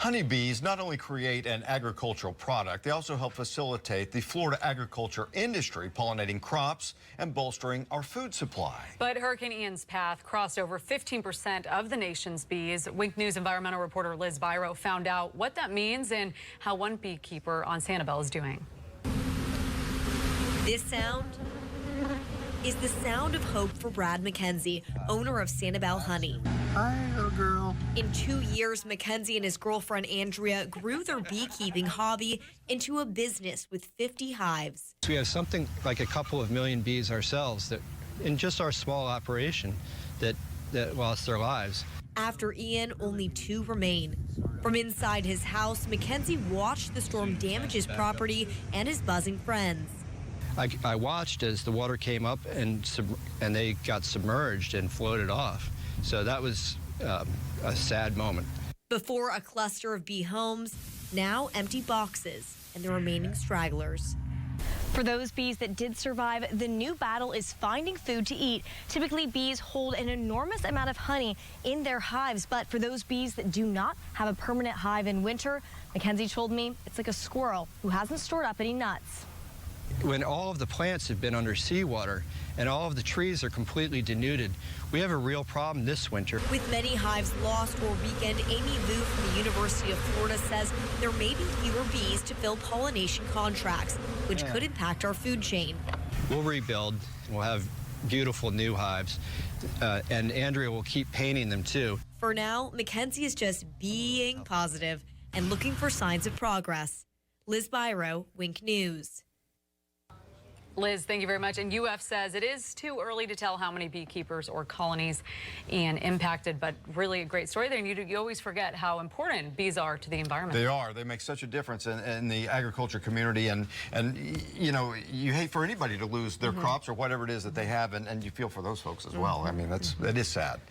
Honeybees not only create an agricultural product, they also help facilitate the Florida agriculture industry, pollinating crops and bolstering our food supply. But Hurricane Ian's path crossed over 15% of the nation's bees. Wink News environmental reporter Liz Biro found out what that means and how one beekeeper on Sanibel is doing. This sound is the sound of hope for Brad MacKenzie, owner of Sanibel Honey. Hi, little girl. In 2 years, MacKenzie and his girlfriend Andrea grew their beekeeping hobby into a business with 50 hives. We have something like a couple of million bees ourselves that, in just our small operation, that lost their lives. After Ian, only 2 remain. From inside his house, MacKenzie watched the storm damage his property and his buzzing friends. I watched as the water came up and they got submerged and floated off. So that was a sad moment. Before a cluster of bee homes, now empty boxes and the remaining stragglers. For those bees that did survive, the new battle is finding food to eat. Typically, bees hold an enormous amount of honey in their hives, but for those bees that do not have a permanent hive in winter, MacKenzie told me it's like a squirrel who hasn't stored up any nuts. When all of the plants have been under seawater and all of the trees are completely denuded, we have a real problem this winter. With many hives lost or weakened, Amy Vu from the University of Florida says there may be fewer bees to fill pollination contracts, which could impact our food chain. We'll rebuild. We'll have beautiful new hives, and Andrea will keep painting them too. For now, MacKenzie is just being positive and looking for signs of progress. Liz Biro, Wink News. Liz, thank you very much. And UF says it is too early to tell how many beekeepers or colonies Ian impacted, but really a great story there. And you always forget how important bees are to the environment. They are. They make such a difference in the agriculture community. And you know, you hate for anybody to lose their crops or whatever it is that they have. And you feel for those folks as well. I mean, that is sad.